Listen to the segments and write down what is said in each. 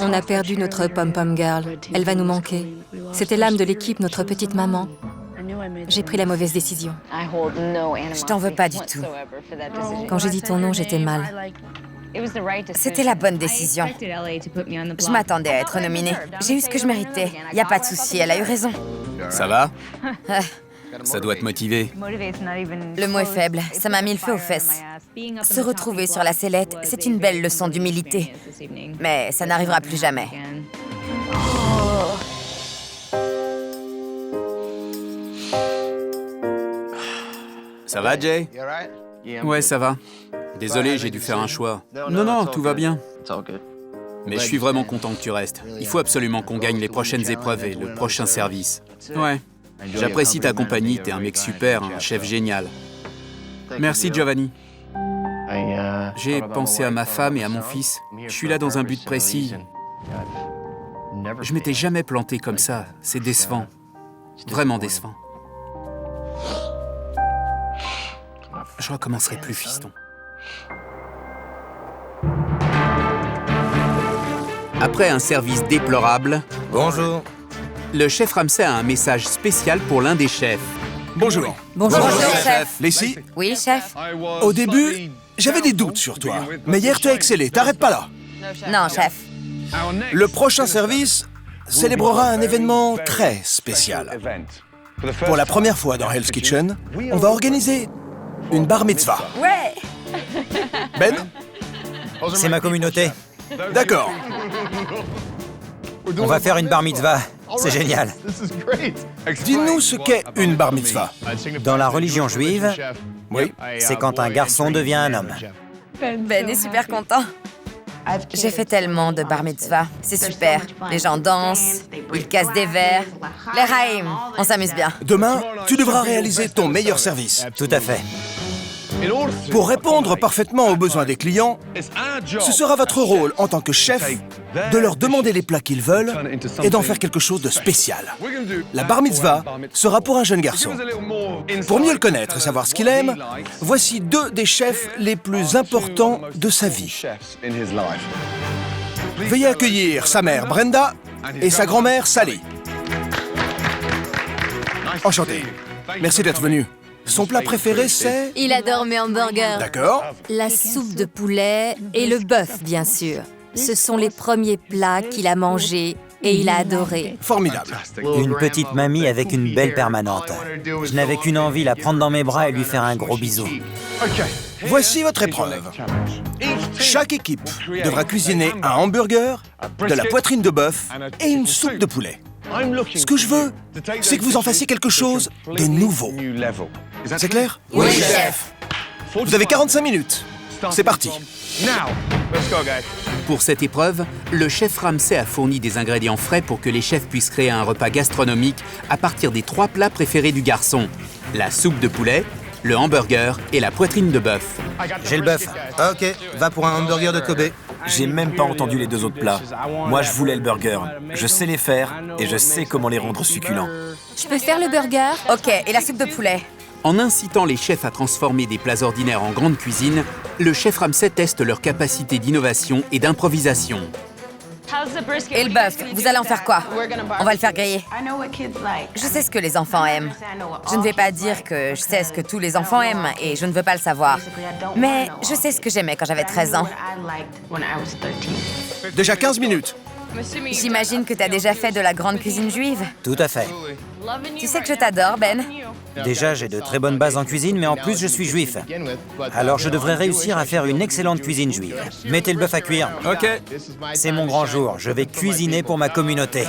On a perdu notre pom-pom girl. Elle va nous manquer. C'était l'âme de l'équipe, notre petite maman. J'ai pris la mauvaise décision. Je t'en veux pas du tout. Quand j'ai dit ton nom, j'étais mal. C'était la bonne décision. Je m'attendais à être nominée. J'ai eu ce que je méritais. Y a pas de souci, elle a eu raison. Ça va? Ça doit te motiver. Le mot est faible, ça m'a mis le feu aux fesses. Se retrouver sur la sellette, c'est une belle leçon d'humilité. Mais ça n'arrivera plus jamais. Ça va, Jay? Ouais, ça va. Désolé, j'ai dû faire un choix. Non, tout va bien. Mais je suis vraiment content que tu restes. Il faut absolument qu'on gagne les prochaines épreuves et le prochain service. Ouais. J'apprécie ta compagnie, t'es un mec super, un chef génial. Merci, Giovanni. J'ai pensé à ma femme et à mon fils. Je suis là dans un but précis. Je m'étais jamais planté comme ça. C'est décevant. Vraiment décevant. Je recommencerai plus, fiston. Après un service déplorable... Bonjour. Le chef Ramsay a un message spécial pour l'un des chefs. Bonjour. Bonjour, chef. Lacey, Oui, chef. au début, j'avais des doutes sur toi. Mais hier, tu as excellé. T'arrêtes pas là. Non, chef. Le prochain service célébrera un événement très spécial. Pour la première fois dans Hell's Kitchen, on va organiser une bar mitzvah. Ouais. Ben? C'est ma communauté. D'accord. On va faire une bar mitzvah. C'est génial. Dis-nous ce qu'est une bar mitzvah. Dans la religion juive, Oui. c'est quand un garçon devient un homme. Ben est super content. J'ai fait tellement de bar mitzvah. C'est super. Les gens dansent, ils cassent des verres. Les raïm, on s'amuse bien. Demain, tu devras réaliser ton meilleur service. Tout à fait. Pour répondre parfaitement aux besoins des clients, ce sera votre rôle en tant que chef de leur demander les plats qu'ils veulent et d'en faire quelque chose de spécial. La bar mitzvah sera pour un jeune garçon. Pour mieux le connaître et savoir ce qu'il aime, voici deux des chefs les plus importants de sa vie. Veuillez accueillir sa mère Brenda et sa grand-mère Sally. Enchanté. Merci d'être venu. Son plat préféré, c'est... Il adore mes hamburgers. D'accord. La soupe de poulet et le bœuf, bien sûr. Ce sont les premiers plats qu'il a mangés et il a adoré. Formidable. Une petite mamie avec une belle permanente. Je n'avais qu'une envie, la prendre dans mes bras et lui faire un gros bisou. Voici votre épreuve. Chaque équipe devra cuisiner un hamburger, de la poitrine de bœuf et une soupe de poulet. Ce que je veux, c'est que vous en fassiez quelque chose de nouveau. C'est clair? Oui, chef. Vous avez 45 minutes. C'est parti. Pour cette épreuve, le chef Ramsay a fourni des ingrédients frais pour que les chefs puissent créer un repas gastronomique à partir des 3 plats préférés du garçon. La soupe de poulet, le hamburger et la poitrine de bœuf. J'ai le bœuf. Ok, va pour un hamburger de Kobe. J'ai même pas entendu les 2 autres plats. Moi, je voulais le burger. Je sais les faire et je sais comment les rendre succulents. Je peux faire le burger? Ok, et la soupe de poulet? En incitant les chefs à transformer des plats ordinaires en grande cuisine, le chef Ramsay teste leur capacité d'innovation et d'improvisation. Et le bœuf, vous allez en faire quoi? On va le faire griller. Je sais ce que les enfants aiment. Je ne vais pas dire que je sais ce que tous les enfants aiment et je ne veux pas le savoir. Mais je sais ce que j'aimais quand j'avais 13 ans. Déjà 15 minutes. J'imagine que t'as déjà fait de la grande cuisine juive. Tout à fait. Tu sais que je t'adore, Ben. Déjà, j'ai de très bonnes bases en cuisine, mais en plus, je suis juif. Alors, je devrais réussir à faire une excellente cuisine juive. Mettez le bœuf à cuire. Ok. C'est mon grand jour. Je vais cuisiner pour ma communauté.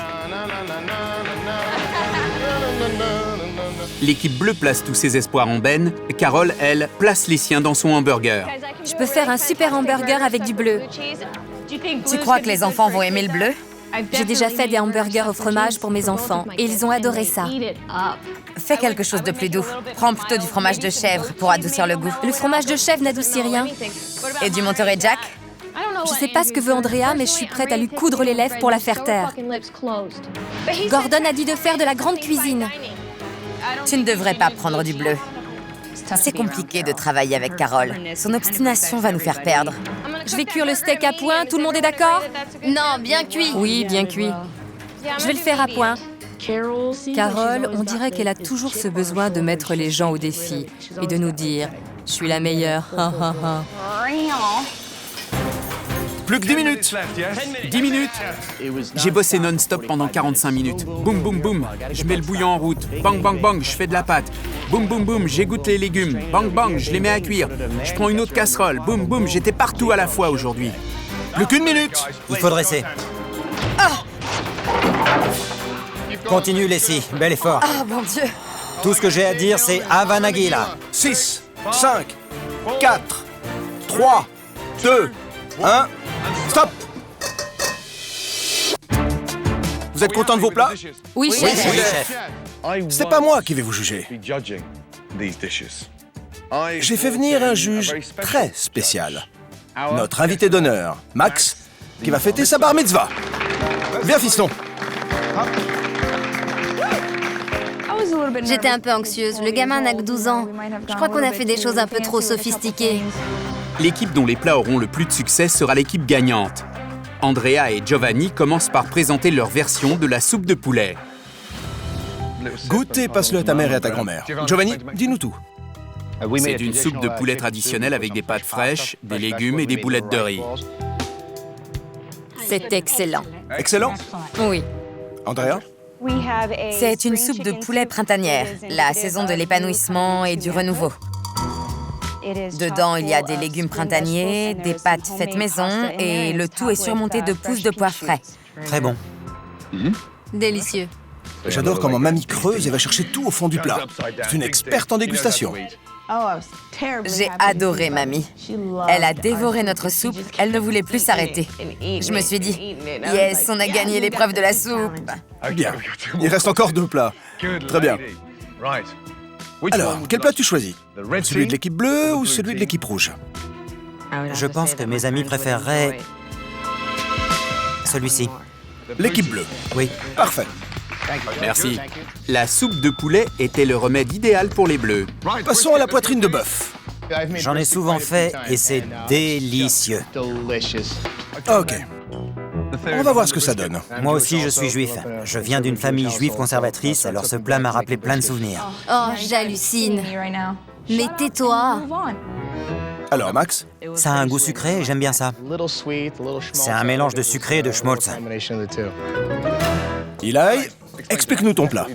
L'équipe bleue place tous ses espoirs en Ben. Carole, elle, place les siens dans son hamburger. Je peux faire un super hamburger avec du bleu. Tu crois que les enfants vont aimer le bleu? J'ai déjà fait des hamburgers au fromage pour mes enfants et ils ont adoré ça. Fais quelque chose de plus doux. Prends plutôt du fromage de chèvre pour adoucir le goût. Le fromage de chèvre n'adoucit rien. Et du Monterey Jack? Je sais pas ce que veut Andrea, mais je suis prête à lui coudre les lèvres pour la faire taire. Gordon a dit de faire de la grande cuisine. Tu ne devrais pas prendre du bleu. C'est compliqué de travailler avec Carole. Son obstination va nous faire perdre. Je vais cuire le steak à point, tout le monde est d'accord? Non, bien cuit. Oui, bien cuit. Je vais le faire à point. Carole, on dirait qu'elle a toujours ce besoin de mettre les gens au défi et de nous dire « Je suis la meilleure, ha ha ha ». Plus que 10 minutes. 10 minutes. J'ai bossé non-stop pendant 45 minutes. Boum, boum, boum. Je mets le bouillon en route. Bang, bang, bang, je fais de la pâte. Boum, boum, boum, j'égoutte les légumes. Bang, bang, je les mets à cuire. Je prends une autre casserole. Boum, boum, j'étais partout à la fois aujourd'hui. Plus qu'une minute. Il faut dresser. Continue, Leslie. Bel effort. Oh mon Dieu! Tout ce que j'ai à dire, c'est Avanagila. 6, 5, 4, 3, 2, 1. Stop! Vous êtes content de vos plats? Oui, Oui, chef. chef. C'est pas moi qui vais vous juger. J'ai fait venir un juge très spécial. Notre invité d'honneur, Max, qui va fêter sa bar mitzvah. Viens, fiston. J'étais un peu anxieuse. Le gamin n'a que 12 ans. Je crois qu'on a fait des choses un peu trop sophistiquées. L'équipe dont les plats auront le plus de succès sera l'équipe gagnante. Andrea et Giovanni commencent par présenter leur version de la soupe de poulet. Goûte et passe-le à ta mère et à ta grand-mère. Giovanni, dis-nous tout. C'est une soupe de poulet traditionnelle avec des pâtes fraîches, des légumes et des boulettes de riz. C'est excellent. Excellent. Oui. Andrea? C'est une soupe de poulet printanière, la saison de l'épanouissement et du renouveau. Dedans, il y a des légumes printaniers, des pâtes faites maison et le tout est surmonté de pousses de pois frais. Très bon. Délicieux. J'adore comment mamie creuse et va chercher tout au fond du plat. C'est une experte en dégustation. J'ai adoré Mamie. Elle a dévoré notre soupe, elle ne voulait plus s'arrêter. Je me suis dit, yes, on a gagné l'épreuve de la soupe. Bien. Il reste encore 2 plats. Très bien. Alors, quel plat tu choisis? Celui de l'équipe bleue ou celui de l'équipe rouge? Je pense que mes amis préféreraient celui-ci. L'équipe bleue. Oui. Parfait. Merci. La soupe de poulet était le remède idéal pour les bleus. Passons à la poitrine de bœuf. J'en ai souvent fait et c'est délicieux. Ok. On va voir ce que ça donne. Moi aussi, je suis juif. Je viens d'une famille juive conservatrice, alors ce plat m'a rappelé plein de souvenirs. Oh, j'hallucine. Mais tais-toi. Alors, Max? Ça a un goût sucré et j'aime bien ça. C'est un mélange de sucré et de schmaltz. Eli, explique-nous ton plat.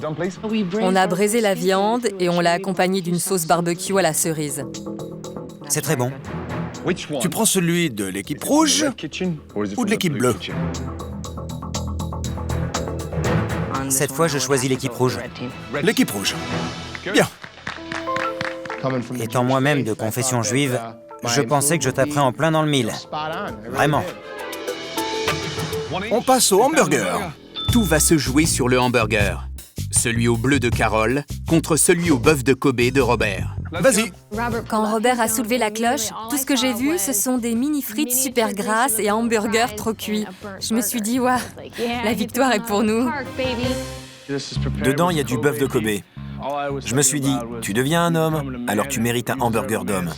On a braisé la viande et on l'a accompagnée d'une sauce barbecue à la cerise. C'est très bon. Tu prends celui de l'équipe rouge ou de l'équipe bleue? Cette fois, je choisis l'équipe rouge. L'équipe rouge. Bien. Étant moi-même de confession juive, je pensais que je taperais en plein dans le mille. Vraiment. On passe au hamburger. Tout va se jouer sur le hamburger. Celui au bleu de Carole contre celui au bœuf de Kobe de Robert. Vas-y. Quand Robert a soulevé la cloche, tout ce que j'ai vu, ce sont des mini-frites super grasses et un hamburger trop cuit. Je me suis dit, waouh, la victoire est pour nous. Dedans, il y a du bœuf de Kobe. Je me suis dit, tu deviens un homme, alors tu mérites un hamburger d'homme.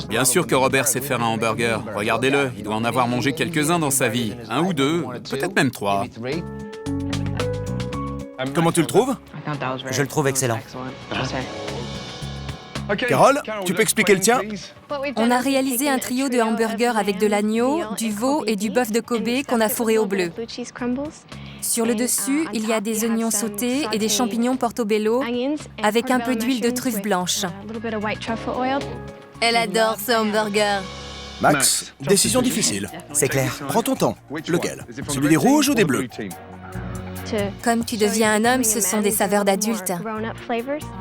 Bien sûr que Robert sait faire un hamburger. Regardez-le, il doit en avoir mangé quelques-uns dans sa vie. 1 ou 2, peut-être même 3. Comment tu le trouves? Je le trouve excellent. Carole, tu peux expliquer le tien? On a réalisé un trio de hamburgers avec de l'agneau, du veau et du bœuf de Kobe qu'on a fourré au bleu. Sur le dessus, il y a des oignons sautés et des champignons portobello avec un peu d'huile de truffe blanche. Elle adore ce hamburger. Max, décision difficile. C'est clair. Prends ton temps. Lequel? Celui des rouges ou des bleus? Comme tu deviens un homme, ce sont des saveurs d'adultes.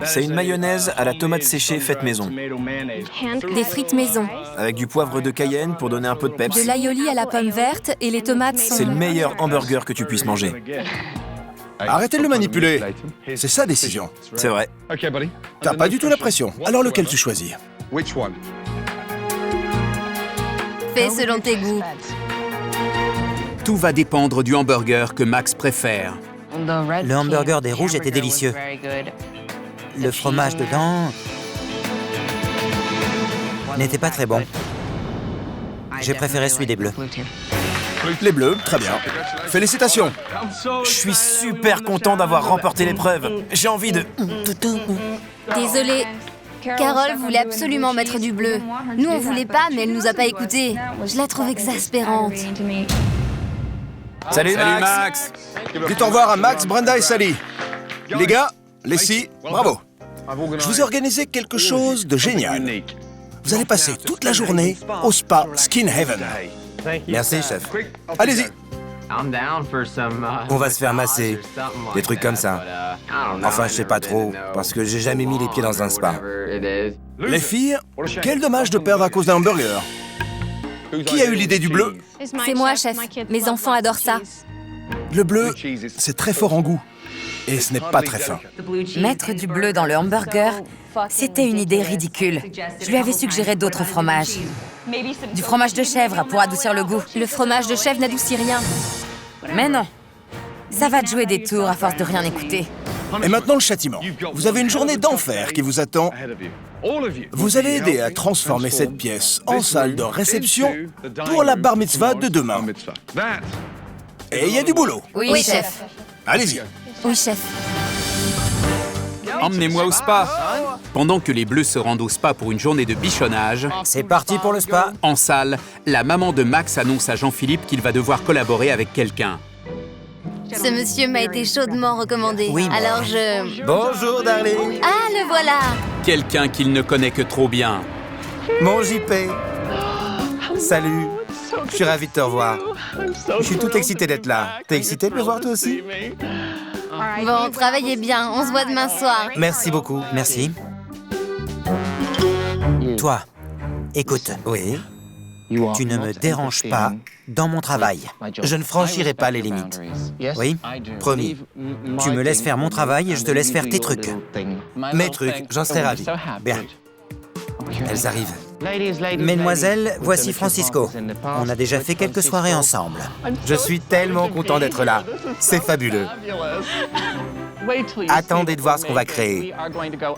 C'est une mayonnaise à la tomate séchée faite maison, Des frites maison, avec du poivre de Cayenne pour donner un peu de peps. de l'aioli à la pomme verte et les tomates sont... C'est le meilleur hamburger que tu puisses manger. Arrêtez de le manipuler. C'est sa décision. C'est vrai. T'as pas du tout la pression. Alors lequel tu choisis? Fais selon tes goûts. Tout va dépendre du hamburger que Max préfère. Le hamburger des rouges était délicieux. le fromage dedans n'était pas très bon. J'ai préféré celui des bleus. Les bleus, très bien. Félicitations. Je suis super content d'avoir remporté l'épreuve. J'ai envie de... Désolée. Carole voulait absolument mettre du bleu. Nous, on voulait pas, mais elle nous a pas écoutés. Je la trouve exaspérante. Salut, Salut Max. Max. Dites au revoir à Max, Brenda et Sally. Les gars, les filles, bravo. Je vous ai organisé quelque chose de génial. Vous allez passer toute la journée au spa Skin Heaven. Merci, chef. Allez-y. On va se faire masser, des trucs comme ça. Enfin, je sais pas trop, parce que j'ai jamais mis les pieds dans un spa. Les filles, quel dommage de perdre à cause d'un hamburger. Qui a eu l'idée du bleu? C'est moi, chef. Mes enfants adorent ça. Le bleu, c'est très fort en goût. Et ce n'est pas très fin. Mettre du bleu dans le hamburger, c'était une idée ridicule. Je lui avais suggéré d'autres fromages. Du fromage de chèvre pour adoucir le goût. Le fromage de chèvre n'adoucit rien. Mais non. Ça va te jouer des tours à force de rien écouter. Et maintenant le châtiment. Vous avez une journée d'enfer qui vous attend. Vous allez aider à transformer cette pièce en salle de réception pour la bar mitzvah de demain. Et il y a du boulot. Oui, chef. Allez-y. Oui, chef. Emmenez-moi au spa. Pendant que les bleus se rendent au spa pour une journée de bichonnage, C'est parti pour le spa. en salle, la maman de Max annonce à Jean-Philippe qu'il va devoir collaborer avec quelqu'un. Ce monsieur m'a été chaudement recommandé. Oui, moi. Alors je... Bonjour, darling. Ah, le voilà. Quelqu'un qu'il ne connaît que trop bien. Mon JP. Salut. Je suis ravi de te revoir. Je suis tout excité d'être là. T'es excité de me voir toi aussi? Bon, travaillez bien. On se voit demain soir. Merci beaucoup. Merci. Toi, écoute, Oui. tu ne me déranges pas dans mon travail. Je ne franchirai pas les limites. Oui, Promis. tu me laisses faire mon travail et je te laisse faire tes trucs. Mes trucs, j'en serais ravi. Bien. Elles arrivent. Mesdemoiselles, voici Francisco. On a déjà fait quelques soirées ensemble. Je suis tellement content d'être là. C'est fabuleux. Attendez de voir ce qu'on va créer.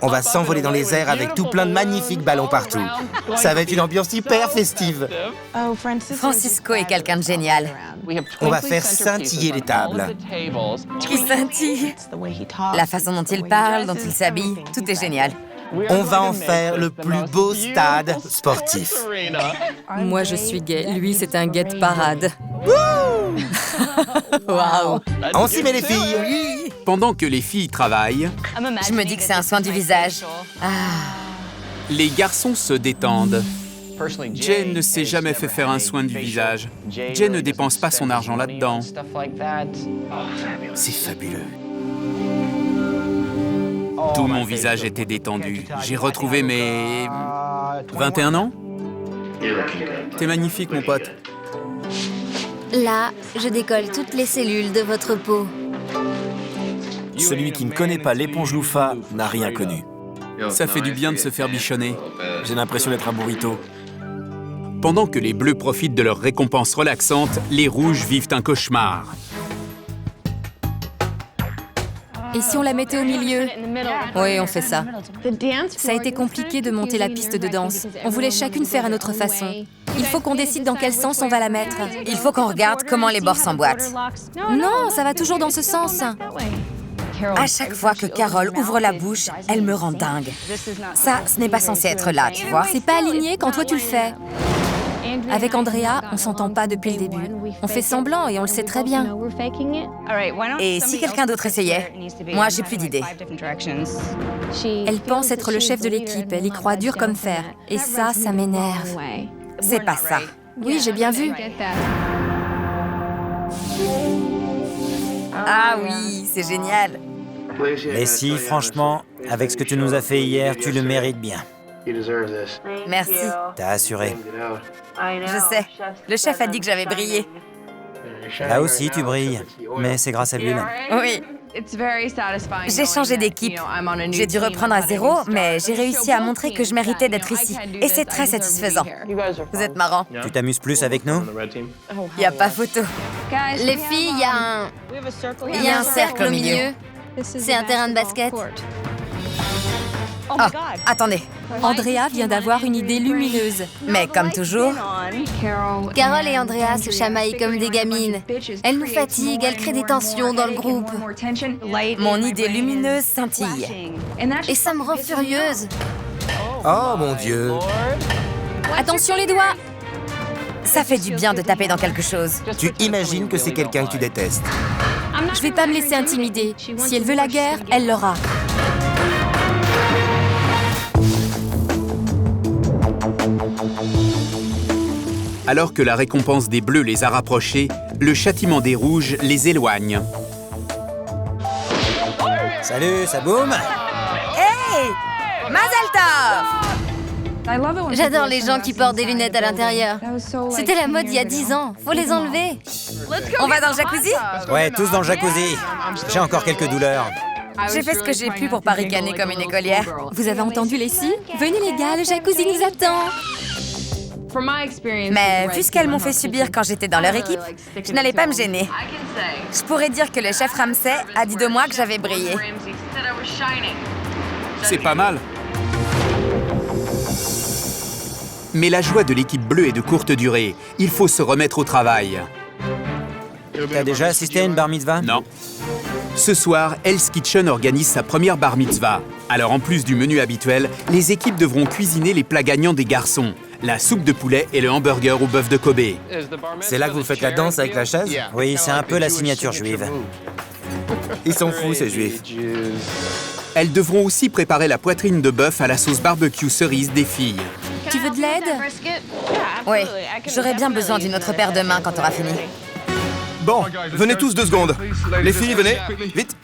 On va s'envoler dans les airs avec tout plein de magnifiques ballons partout. Ça va être une ambiance hyper festive. Francisco est quelqu'un de génial. On va faire scintiller les tables. Qui scintille. La façon dont il parle, dont il s'habille, tout est génial. On va en faire le plus beau stade sportif. Moi, je suis gay. Lui, c'est un gay de parade. Waouh. On s'y met les filles. Pendant que les filles travaillent, Je me dis que c'est un soin du visage. les garçons se détendent. Jay ne s'est jamais fait faire un soin du visage. Jay ne dépense pas son argent là-dedans. C'est fabuleux. Tout mon visage était détendu. J'ai retrouvé mes... 21 ans? T'es magnifique, mon pote. Là, je décolle toutes les cellules de votre peau. Celui qui ne connaît pas l'éponge loufa n'a rien connu. Ça fait du bien de se faire bichonner. J'ai l'impression d'être un burrito. Pendant que les bleus profitent de leur récompense relaxante, les rouges vivent un cauchemar. Et si on la mettait au milieu? Oui, on fait ça. Ça a été compliqué de monter la piste de danse. On voulait chacune faire à notre façon. Il faut qu'on décide dans quel sens on va la mettre. Il faut qu'on regarde comment les bords s'emboîtent. Non, ça va toujours dans ce sens. À chaque fois que Carole ouvre la bouche, elle me rend dingue. Ça, ce n'est pas censé être là, tu vois. C'est pas aligné quand toi tu le fais. Avec Andrea, on s'entend pas depuis le début. On fait semblant et on le sait très bien. Et si quelqu'un d'autre essayait? Moi, j'ai plus d'idées. Elle pense être le chef de l'équipe, elle y croit dur comme fer. Et ça m'énerve. C'est pas ça. Oui, j'ai bien vu. Ah oui, c'est génial. Mais si, franchement, avec ce que tu nous as fait hier, tu le mérites bien. Merci. T'as assuré. Je sais. Le chef a dit que j'avais brillé. Là aussi, tu brilles. Mais c'est grâce à l'huile. Oui. J'ai changé d'équipe. J'ai dû reprendre à zéro, mais j'ai réussi à montrer que je méritais d'être ici. Et c'est très satisfaisant. Vous êtes marrants. Tu t'amuses plus avec nous? Il n'y a pas photo. Les filles, il y a un cercle au milieu. C'est un terrain de basket. Oh, attendez. Andrea vient d'avoir une idée lumineuse. Mais comme toujours, Carol et Andrea se chamaillent comme des gamines. Elles nous fatiguent, elles créent des tensions dans le groupe. mon idée lumineuse scintille. Et ça me rend furieuse. Oh mon Dieu. Attention les doigts! Ça fait du bien de taper dans quelque chose. Tu imagines que c'est quelqu'un que tu détestes. Je vais pas me laisser intimider. Si elle veut la guerre, elle l'aura. Alors que la récompense des Bleus les a rapprochés, le châtiment des Rouges les éloigne. Salut, ça boum? Hey! Mazel tov! J'adore les gens qui portent des lunettes à l'intérieur. C'était la mode il y a 10 ans. Faut les enlever. On va dans le jacuzzi? Ouais, tous dans le jacuzzi. J'ai encore quelques douleurs. J'ai fait ce que j'ai pu pour pas ricaner comme une écolière. Vous avez entendu les filles? Venez les gars, le jacuzzi nous attend. Mais vu ce qu'elles m'ont fait subir quand j'étais dans leur équipe, je n'allais pas me gêner. Je pourrais dire que le chef Ramsay a dit de moi que j'avais brillé. C'est pas mal. Mais la joie de l'équipe bleue est de courte durée. Il faut se remettre au travail. T'as déjà assisté à une bar mitzvah? Non. Ce soir, Hell's Kitchen organise sa première bar mitzvah. Alors en plus du menu habituel, les équipes devront cuisiner les plats gagnants des garçons. La soupe de poulet et le hamburger au bœuf de Kobe. C'est là que vous faites la danse avec la chaise? Oui, c'est un peu la signature juive. Ils sont fous, ces juifs. Elles devront aussi préparer la poitrine de bœuf à la sauce barbecue cerise des filles. Tu veux de l'aide? Oui, j'aurais bien besoin d'une autre paire de mains quand on aura fini. Bon, venez tous 2 secondes. Les filles, venez, vite.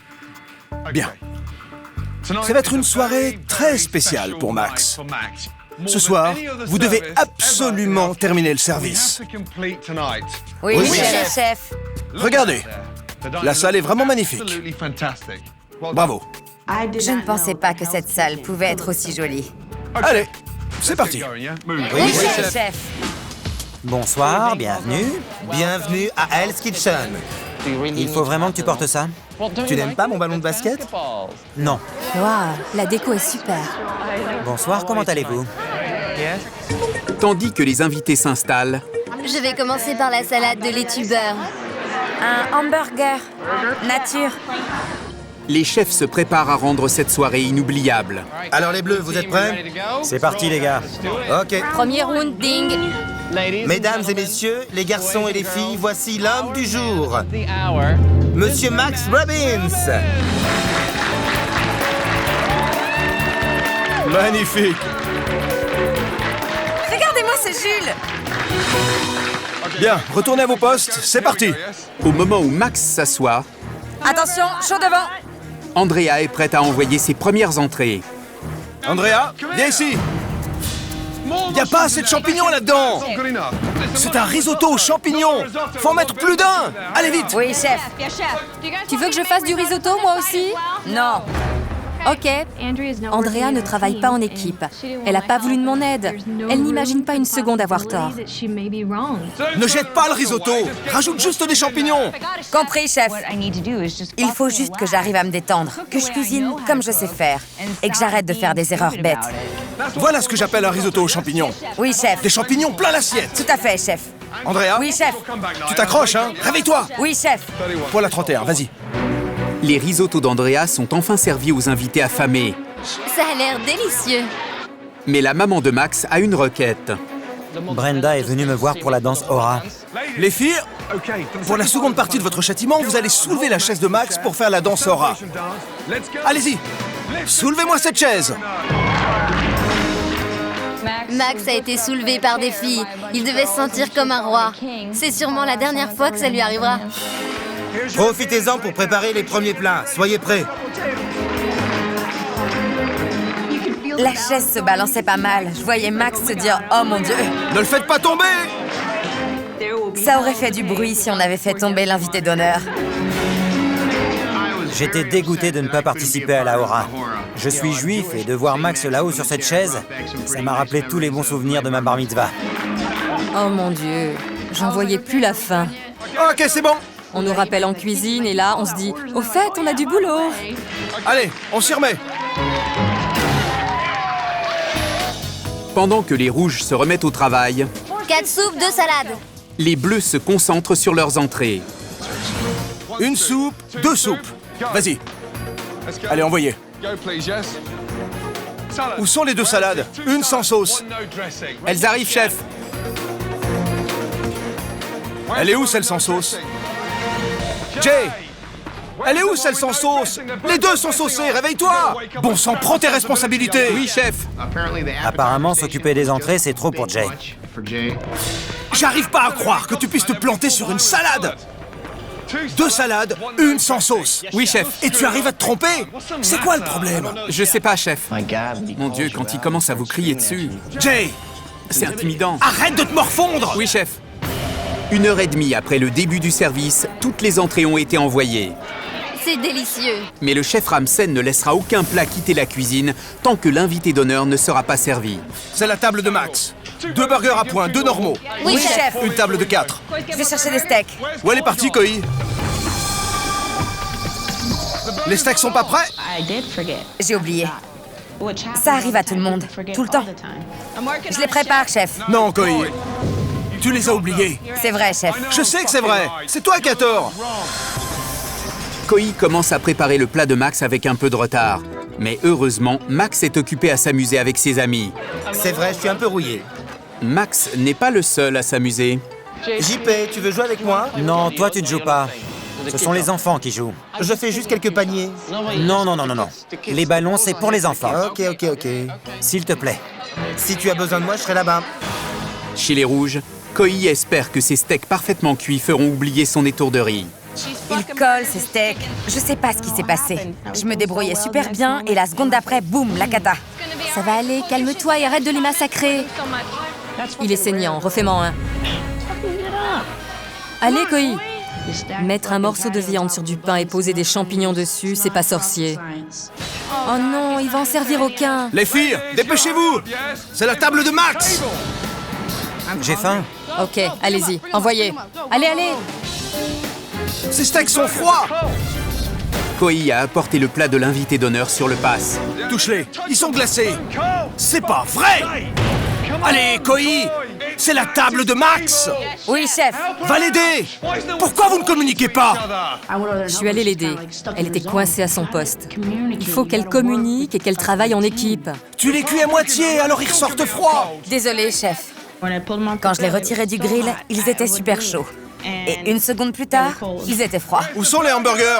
Bien. Ça va être une soirée très spéciale pour Max. Ce soir, vous devez absolument terminer le service. Oui, Oui, chef. Regardez, la salle est vraiment magnifique. Bravo. Je ne pensais pas que cette salle pouvait être aussi jolie. Allez, c'est parti. Oui, chef. Bonsoir, bienvenue. Bienvenue à Hell's Kitchen. Il faut vraiment que tu portes ça? Tu n'aimes pas mon ballon de basket? Non. Waouh, la déco est super. Bonsoir, comment allez-vous? Tandis que les invités s'installent, Je vais commencer par la salade de laitue beurre. Un hamburger. Nature. les chefs se préparent à rendre cette soirée inoubliable. Alors les bleus, vous êtes prêts? C'est parti, les gars. Ok. Premier round, ding. Mesdames et messieurs, les garçons et les filles, voici l'homme du jour. Monsieur Max Robbins. Magnifique. Regardez-moi ce Jules. Bien, retournez à vos postes, c'est parti. Au moment où Max s'assoit, Attention, chaud devant. Andrea est prête à envoyer ses premières entrées. Andrea, viens ici. Y a pas assez de champignons là-dedans. C'est un risotto aux champignons. Faut en mettre plus d'un. Allez vite. Oui, chef. Tu veux que je fasse du risotto, moi aussi? Non. Ok. Andrea ne travaille pas en équipe. Elle n'a pas voulu de mon aide. Elle n'imagine pas une seconde avoir tort. Ne jette pas le risotto. Rajoute juste des champignons. Compris, chef. Il faut juste que j'arrive à me détendre, que je cuisine comme je sais faire et que j'arrête de faire des erreurs bêtes. Voilà ce que j'appelle un risotto aux champignons. Oui, chef. Des champignons plein l'assiette. Tout à fait, chef. Andrea, Oui, chef. tu t'accroches, hein? Réveille-toi. Oui, chef. Pour la 31, vas-y. Les risottos d'Andrea sont enfin servis aux invités affamés. Ça a l'air délicieux. Mais la maman de Max a une requête. Brenda est venue me voir pour la danse Aura. Les filles, pour la seconde partie de votre châtiment, vous allez soulever la chaise de Max pour faire la danse Aura. Allez-y, soulevez-moi cette chaise. Max a été soulevé par des filles. Il devait se sentir comme un roi. C'est sûrement la dernière fois que ça lui arrivera. Profitez-en pour préparer les premiers plats. Soyez prêts. La chaise se balançait pas mal. Je voyais Max se dire « Oh mon Dieu !» Ne le faites pas tomber. Ça aurait fait du bruit si on avait fait tomber l'invité d'honneur. J'étais dégoûté de ne pas participer à la Aura. Je suis juif et de voir Max là-haut sur cette chaise, ça m'a rappelé tous les bons souvenirs de ma bar mitzvah. Oh mon Dieu, j'en voyais plus la fin. Ok, c'est bon. On nous rappelle en cuisine et là, on se dit « Au fait, on a du boulot !» Allez, on s'y remet. Pendant que les rouges se remettent au travail, 4 soupes, 2 salades. les bleus se concentrent sur leurs entrées. Une soupe, 2 soupes. Vas-y. Allez, envoyez. Où sont les 2 salades? Une sans sauce. Elles arrivent, chef. Elle est où, celle sans sauce? Jay! Elle est où, celle sans sauce? Les 2 sont saucés, réveille-toi! Bon sang, prends tes responsabilités! Oui, chef. Apparemment, s'occuper des entrées, c'est trop pour Jay. J'arrive pas à croire que tu puisses te planter sur une salade! 2 salades, une sans sauce. Oui, chef. Et tu arrives à te tromper? C'est quoi le problème? Je sais pas, chef. Mon Dieu, quand il commence à vous crier dessus, Jay! c'est intimidant. Arrête de te morfondre! Oui, chef. 1h30 après le début du service, toutes les entrées ont été envoyées. C'est délicieux. Mais le chef Ramsen ne laissera aucun plat quitter la cuisine tant que l'invité d'honneur ne sera pas servi. C'est la table de Max. 2 burgers à point, 2 normaux. Oui, chef. Une table de 4. Je vais chercher des steaks. Où elle est partie, Koi? Les steaks sont pas prêts? J'ai oublié. Ça arrive à tout le monde, tout le temps. Je les prépare, chef. Non, Koi. Tu les as oubliés. C'est vrai, chef. Je sais que c'est vrai. C'est toi qui as tort. Koi commence à préparer le plat de Max avec un peu de retard. Mais heureusement, Max est occupé à s'amuser avec ses amis. C'est vrai, je suis un peu rouillé. Max n'est pas le seul à s'amuser. JP, tu veux jouer avec moi? Non, toi, tu ne joues pas. Ce sont les enfants qui jouent. Je fais juste quelques paniers. Non, non, non, non, non. Les ballons, c'est pour les enfants. Ok. S'il te plaît. Si tu as besoin de moi, je serai là-bas. Chez les rouges, Koi espère que ses steaks parfaitement cuits feront oublier son étourderie. Il colle ces steaks. Je sais pas ce qui s'est passé. Je me débrouillais super bien et la seconde d'après, boum, la cata. Ça va aller, calme-toi et arrête de les massacrer. Il est saignant, refais-moi un. Allez, Koi. Mettre un morceau de viande sur du pain et poser des champignons dessus, c'est pas sorcier. Oh non, il va en servir aucun. Les filles, dépêchez-vous. C'est la table de Max. J'ai faim. Ok, allez-y, envoyez. Allez, allez. Ces steaks sont froids. Koi a apporté le plat de l'invité d'honneur sur le pass. Touche-les, ils sont glacés. C'est pas vrai. Allez, Koi, c'est la table de Max. Oui, chef. Va l'aider. Pourquoi vous ne communiquez pas? Je suis allée l'aider. Elle était coincée à son poste. Il faut qu'elle communique et qu'elle travaille en équipe. Tu les cuis à moitié, alors ils ressortent froids. Désolée, chef. Quand je les retirais du grill, ils étaient super chauds. Et 1 seconde plus tard, ils étaient froids. Où sont les hamburgers?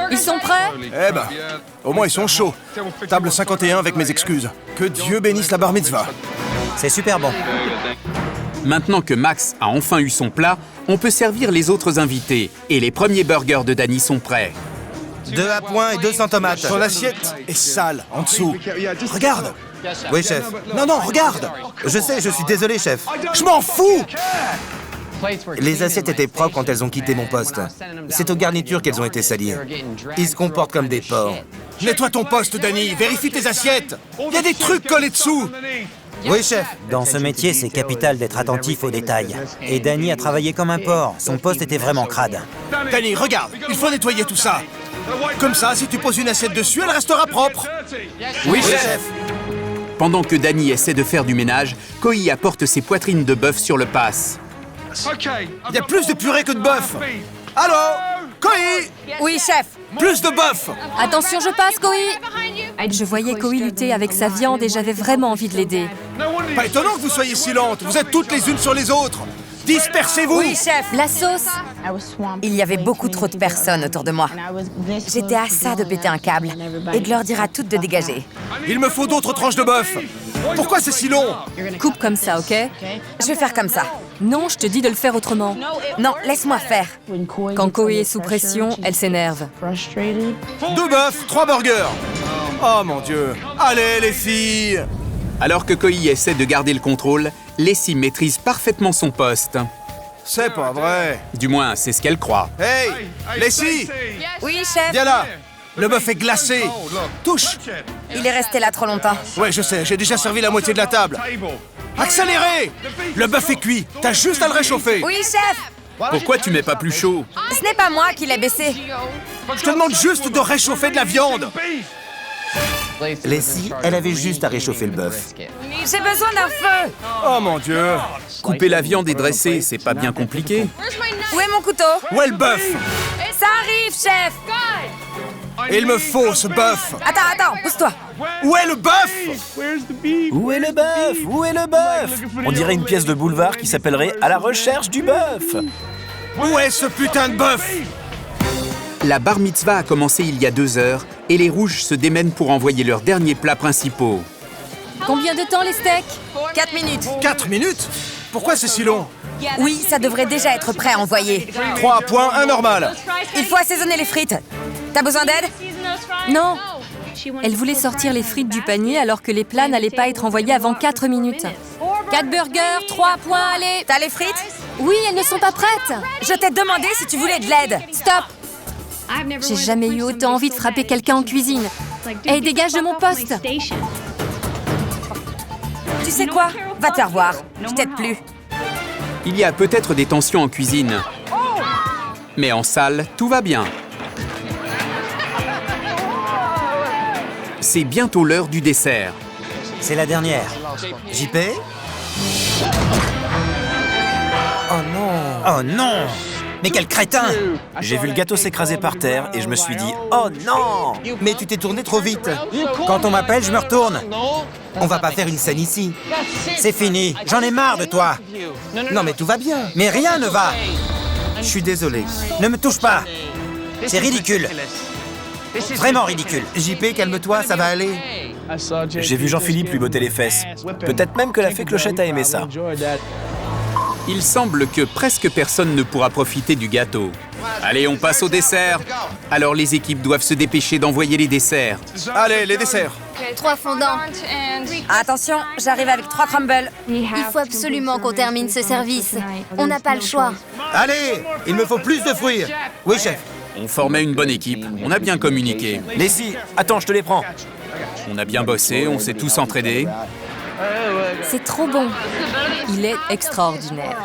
Ils sont prêts? Eh ben, au moins ils sont chauds. Table 51 avec mes excuses. Que Dieu bénisse la bar mitzvah. C'est super bon. Maintenant que Max a enfin eu son plat, on peut servir les autres invités. Et les premiers burgers de Danny sont prêts. 2 à point et 2 sans tomate. Ton assiette est sale en dessous. Regarde. Oui, chef. Non, regarde. Je sais, je suis désolé, chef. Je m'en fous. Les assiettes étaient propres quand elles ont quitté mon poste. C'est aux garnitures qu'elles ont été salies. Ils se comportent comme des porcs. Nettoie ton poste, Danny. Vérifie tes assiettes. Il y a des trucs collés dessous. Oui, chef. Dans ce métier, c'est capital d'être attentif aux détails. Et Danny a travaillé comme un porc. Son poste était vraiment crade. Danny, regarde. Il faut nettoyer tout ça. Comme ça, si tu poses une assiette dessus, elle restera propre. Oui, chef. Pendant que Danny essaie de faire du ménage, Koi apporte ses poitrines de bœuf sur le pass. Il y a plus de purée que de bœuf. Allô? Koi? Oui, chef. Plus de bœuf. Attention, je passe, Koi. Je voyais Koi lutter avec sa viande et j'avais vraiment envie de l'aider. Pas étonnant que vous soyez si lentes. Vous êtes toutes les unes sur les autres. Dispersez-vous. Oui, chef. La sauce? Il y avait beaucoup trop de personnes autour de moi. J'étais à ça de péter un câble et de leur dire à toutes de dégager. Il me faut d'autres tranches de bœuf. Pourquoi c'est si long? Coupe comme ça, ok? Je vais faire comme ça. Non, je te dis de le faire autrement. Non, laisse-moi faire. Quand Koi est sous pression, elle s'énerve. 2 bœufs, 3 burgers. Oh mon Dieu. Allez les filles. Alors que Koi essaie de garder le contrôle, Leslie maîtrise parfaitement son poste. C'est pas vrai. Du moins, c'est ce qu'elle croit. Hey, Leslie, Oui, chef. viens là. Le bœuf est glacé. Touche. Il est resté là trop longtemps. Ouais, je sais, j'ai déjà servi la moitié de la table. Accélérez. Le bœuf est cuit. T'as juste à le réchauffer. Oui, chef. Pourquoi tu mets pas plus chaud? Ce n'est pas moi qui l'ai baissé. Je te demande juste de réchauffer de la viande. Leslie, elle avait juste à réchauffer le bœuf. J'ai besoin d'un feu. Oh mon Dieu! Couper la viande et dresser, c'est pas bien compliqué. Où est mon couteau? Où est le bœuf? Ça arrive, chef. Il me faut ce bœuf! Attends, pousse-toi. Où est le bœuf? Où est le bœuf? Où est le bœuf? On dirait une pièce de boulevard qui s'appellerait « À la recherche du bœuf ». Où est ce putain de bœuf? La bar mitzvah a commencé il y a 2 heures et les rouges se démènent pour envoyer leurs derniers plats principaux. Combien de temps les steaks? 4 minutes. 4 minutes? Pourquoi c'est si long? Oui, ça devrait déjà être prêt à envoyer. 3 points, un normal. Il faut assaisonner les frites. T'as besoin d'aide? Non. Elle voulait sortir les frites du panier alors que les plats n'allaient pas être envoyés avant 4 minutes. 4 burgers, 3 points, allez. T'as les frites? Oui, elles ne sont pas prêtes. Je t'ai demandé si tu voulais de l'aide. Stop. J'ai jamais eu autant envie de frapper quelqu'un en cuisine. Hey, dégage de mon poste. Tu sais quoi? Va te faire voir. Je t'aide plus. Il y a peut-être des tensions en cuisine. Mais en salle, tout va bien. C'est bientôt l'heure du dessert. C'est la dernière. JP? Oh non! Oh non! Mais quel crétin! J'ai vu le gâteau s'écraser par terre et je me suis dit « Oh non !» Mais tu t'es tourné trop vite. Quand on m'appelle, je me retourne. On va pas faire une scène ici. C'est fini. J'en ai marre de toi. Non mais tout va bien. Mais rien ne va. Je suis désolé. Ne me touche pas. C'est ridicule. Vraiment ridicule. JP, calme-toi, ça va aller. J'ai vu Jean-Philippe lui botter les fesses. Peut-être même que la fée Clochette a aimé ça. Il semble que presque personne ne pourra profiter du gâteau. Allez, on passe au dessert. Alors les équipes doivent se dépêcher d'envoyer les desserts. Allez, les desserts. 3 fondants. Attention, j'arrive avec 3 crumbles. Il faut absolument qu'on termine ce service. On n'a pas le choix. Allez, il me faut plus de fruits. Oui, chef. On formait une bonne équipe, on a bien communiqué. Leslie, attends, je te les prends. On a bien bossé, on s'est tous entraînés. C'est trop bon. Il est extraordinaire.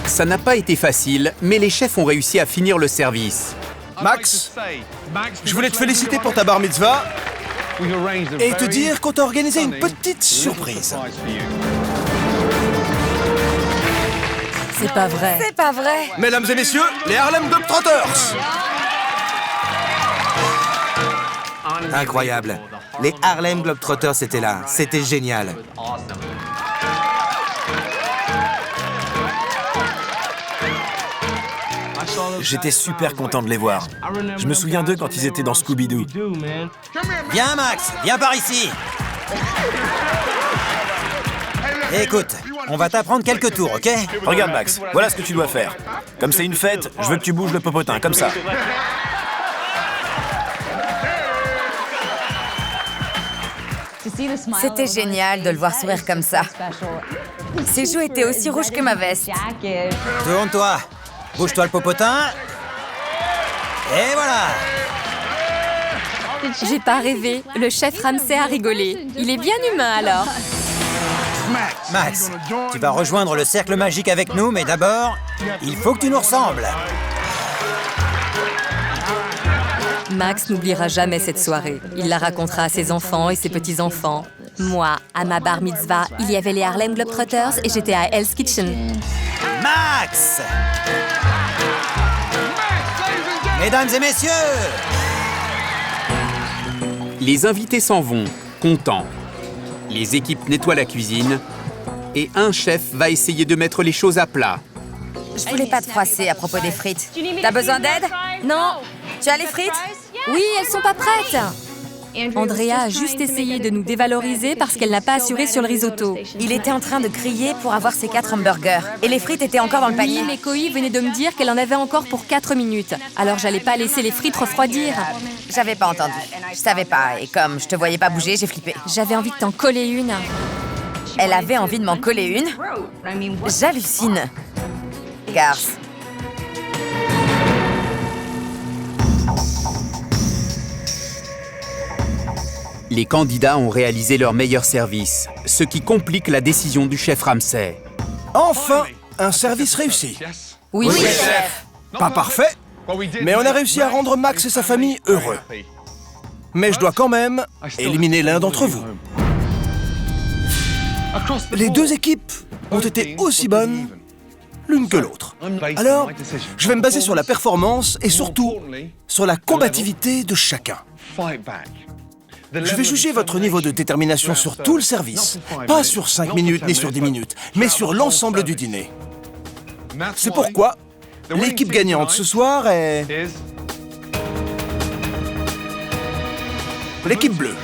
Ça n'a pas été facile, mais les chefs ont réussi à finir le service. Max, je voulais te féliciter pour ta bar mitzvah et te dire qu'on t'a organisé une petite surprise. C'est pas vrai. C'est pas vrai. Mesdames et messieurs, les Harlem Globetrotters. Incroyable. Les Harlem Globetrotters étaient là. C'était génial. J'étais super content de les voir. Je me souviens d'eux quand ils étaient dans Scooby-Doo. Viens, Max. Viens par ici. Écoute, on va t'apprendre quelques tours, ok? Regarde, Max, voilà ce que tu dois faire. Comme c'est une fête, je veux que tu bouges le popotin, comme ça. C'était génial de le voir sourire comme ça. Ses joues étaient aussi rouges que ma veste. Tourne-toi. Bouge-toi le popotin. Et voilà. J'ai pas rêvé. Le chef Ramsay a rigolé. Il est bien humain alors. Max, tu vas rejoindre le cercle magique avec nous, mais d'abord, il faut que tu nous ressembles. Max n'oubliera jamais cette soirée. Il la racontera à ses enfants et ses petits-enfants. Moi, à ma bar mitzvah, il y avait les Harlem Globetrotters et j'étais à Hell's Kitchen. Max! Mesdames et messieurs! Les invités s'en vont, contents. Les équipes nettoient la cuisine et un chef va essayer de mettre les choses à plat. Je voulais pas te froisser à propos des frites. T'as besoin d'aide? Non. Tu as les frites? Oui, elles sont pas prêtes. Andrea a juste essayé de nous dévaloriser parce qu'elle n'a pas assuré sur le risotto. Il était en train de crier pour avoir ses 4 hamburgers. Et les frites étaient encore dans le panier. Oui, mais Coy venait de me dire qu'elle en avait encore pour 4 minutes. Alors j'allais pas laisser les frites refroidir. J'avais pas entendu. Je savais pas. Et comme je te voyais pas bouger, j'ai flippé. J'avais envie de t'en coller une. Elle avait envie de m'en coller une? J'hallucine. Garce. Les candidats ont réalisé leur meilleur service, ce qui complique la décision du chef Ramsay. Enfin, un service réussi. Oui, chef. Pas parfait, mais on a réussi à rendre Max et sa famille heureux. Mais je dois quand même éliminer l'un d'entre vous. Les deux équipes ont été aussi bonnes l'une que l'autre. Alors, je vais me baser sur la performance et surtout sur la combativité de chacun. Je vais juger votre niveau de détermination sur tout le service. Pas sur 5 minutes ni sur 10 minutes, mais sur l'ensemble du dîner. C'est pourquoi l'équipe gagnante ce soir est... l'équipe bleue.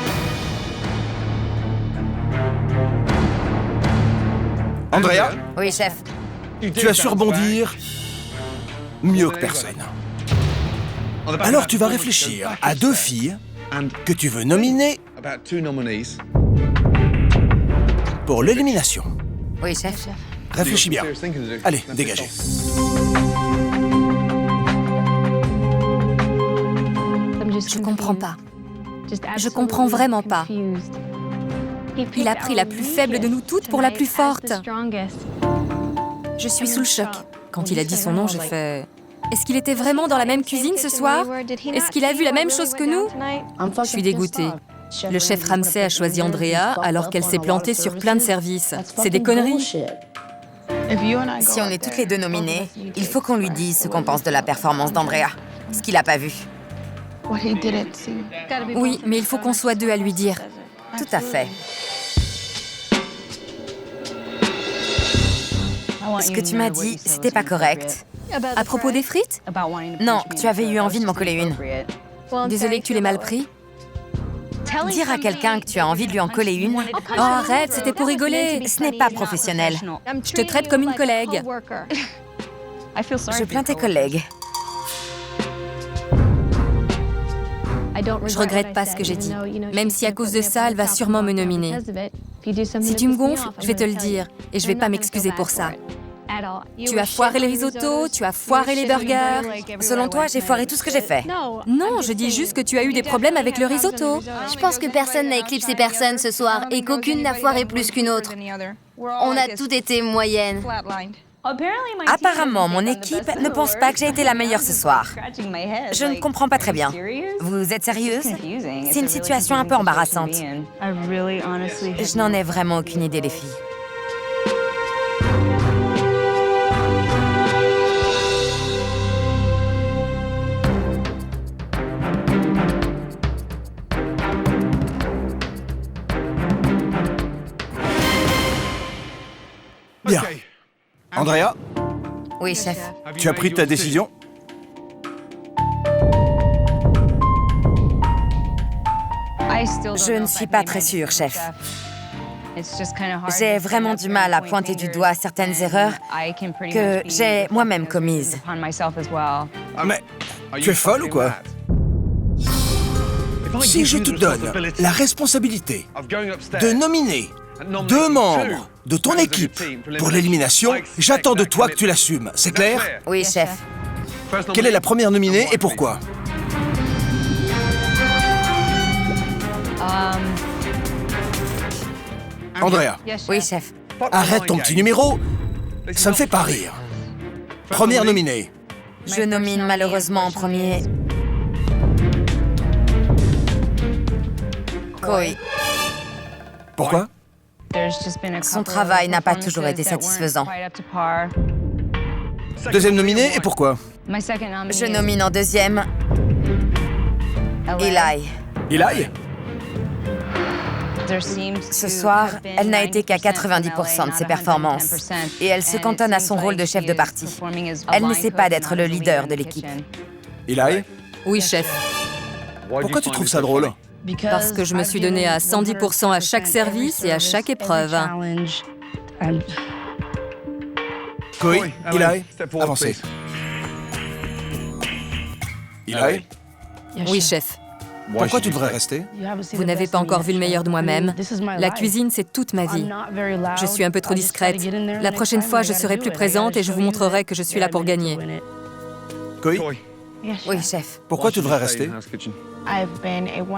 Andrea, Oui, chef. tu as su rebondir mieux que personne. Alors tu vas réfléchir à 2 filles que tu veux nominer pour l'élimination. Oui, chef. Réfléchis bien. Allez, dégagez. Je comprends pas. Je comprends vraiment pas. Il a pris la plus faible de nous toutes pour la plus forte. Je suis sous le choc. Quand il a dit son nom, j'ai fait... Est-ce qu'il était vraiment dans la même cuisine ce soir? Est-ce qu'il a vu la même chose que nous? Je suis dégoûtée. Le chef Ramsay a choisi Andrea alors qu'elle s'est plantée sur plein de services. C'est des conneries. Si on est toutes les deux nominées, il faut qu'on lui dise ce qu'on pense de la performance d'Andrea. Ce qu'il n'a pas vu. Oui, mais il faut qu'on soit 2 à lui dire. Tout à fait. Ce que tu m'as dit, c'était pas correct. À propos des frites? Non, tu avais eu envie de m'en coller une. Désolée que tu l'aies mal pris. Dire à quelqu'un que tu as envie de lui en coller une, Oh, arrête, c'était pour rigoler. ce n'est pas professionnel. Je te traite comme une collègue. Je plains tes collègues. Je regrette pas ce que j'ai dit. Même si à cause de ça, elle va sûrement me nominer. Si tu me gonfles, je vais te le dire. Et je vais pas m'excuser pour ça. Tu as foiré les risottos, tu as foiré les burgers. Selon toi, j'ai foiré tout ce que j'ai fait. Non, je dis juste que tu as eu des problèmes avec le risotto. Je pense que personne n'a éclipsé personne ce soir et qu'aucune n'a foiré plus qu'une autre. On a toutes été moyennes. Apparemment, mon équipe ne pense pas que j'ai été la meilleure ce soir. Je ne comprends pas très bien. Vous êtes sérieuse? C'est une situation un peu embarrassante. Je n'en ai vraiment aucune idée, les filles. Bien. Andrea, Oui, chef. tu as pris ta décision? Je ne suis pas très sûre, chef. J'ai vraiment du mal à pointer du doigt certaines erreurs que j'ai moi-même commises. Mais tu es folle ou quoi? Si je te donne la responsabilité de nominer 2 membres de ton équipe pour l'élimination, j'attends de toi que tu l'assumes. C'est clair? Oui, chef. Quelle est la première nominée et pourquoi? Andrea, Oui, chef. arrête ton petit numéro. Ça me fait pas rire. Première nominée. Je nomine malheureusement en premier... Koi. Pourquoi? Son travail n'a pas toujours été satisfaisant. Deuxième nominée et pourquoi? Je nomine en deuxième... Eli. Eli? Ce soir, elle n'a été qu'à 90% de ses performances. Et elle se cantonne à son rôle de chef de parti. Elle n'essaie pas d'être le leader de l'équipe. Eli? Oui, chef. Pourquoi tu trouves ça drôle? Parce que je me suis donnée à 110% à chaque service et à chaque épreuve. Koi, Eli, avancez. Eli? Oui, chef. Pourquoi tu devrais rester? Vous n'avez pas encore vu le meilleur de moi-même. La cuisine, c'est toute ma vie. Je suis un peu trop discrète. La prochaine fois, je serai plus présente et je vous montrerai que je suis là pour gagner. Koi, Oui, chef. pourquoi tu devrais rester?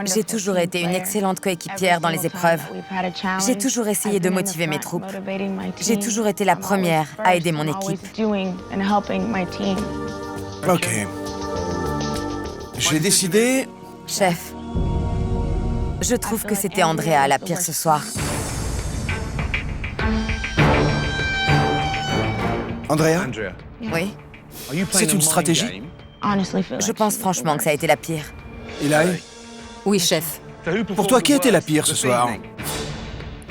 J'ai toujours été une excellente coéquipière dans les épreuves. J'ai toujours essayé de motiver mes troupes. J'ai toujours été la première à aider mon équipe. Ok. J'ai décidé Chef, Je trouve que c'était Andrea la pire ce soir. Andrea, Oui. c'est une stratégie? Je pense franchement que ça a été la pire. Eli, Oui, chef. pour toi, qui a été la pire ce soir?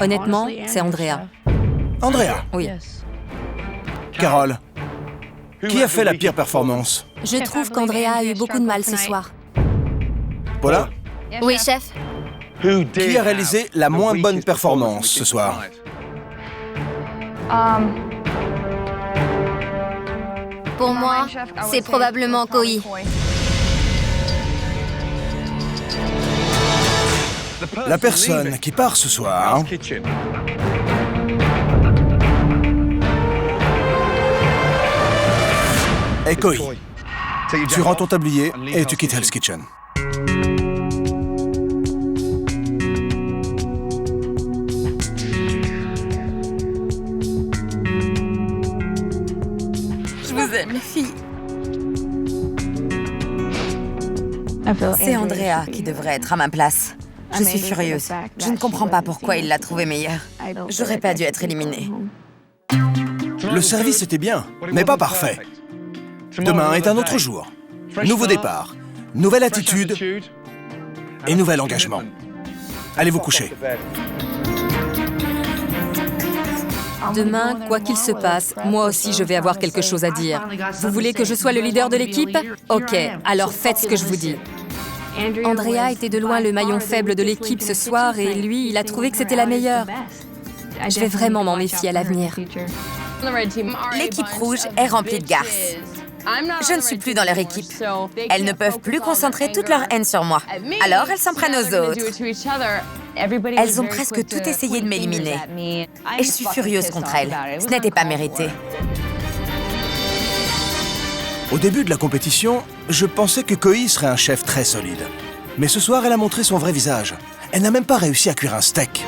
Honnêtement, c'est Andrea. Andrea. Oui. Carole, qui a fait la pire performance? Je trouve qu'Andrea a eu beaucoup de mal ce soir. Paula, Oui, chef. qui a réalisé la moins bonne performance ce soir? Pour moi, c'est probablement Koi. La personne qui part ce soir est Koi. Tu rends ton tablier et tu quittes Hell's Kitchen. Je vous aime, les filles. C'est Andrea qui devrait être à ma place. Je suis furieuse. Je ne comprends pas pourquoi il l'a trouvée meilleure. J'aurais pas dû être éliminée. Le service était bien, mais pas parfait. Demain est un autre jour. Nouveau départ, nouvelle attitude et nouvel engagement. Allez vous coucher. Demain, quoi qu'il se passe, moi aussi je vais avoir quelque chose à dire. Vous voulez que je sois le leader de l'équipe? Ok, alors faites ce que je vous dis. Andrea était de loin le maillon faible de l'équipe ce soir et lui, il a trouvé que c'était la meilleure. Je vais vraiment m'en méfier à l'avenir. L'équipe rouge est remplie de garces. Je ne suis plus dans leur équipe. Elles ne peuvent plus concentrer toute leur haine sur moi. Alors elles s'en prennent aux autres. Elles ont presque tout essayé de m'éliminer. Et je suis furieuse contre elles. Ce n'était pas mérité. Au début de la compétition, je pensais que Koi serait un chef très solide. Mais ce soir, elle a montré son vrai visage. Elle n'a même pas réussi à cuire un steak.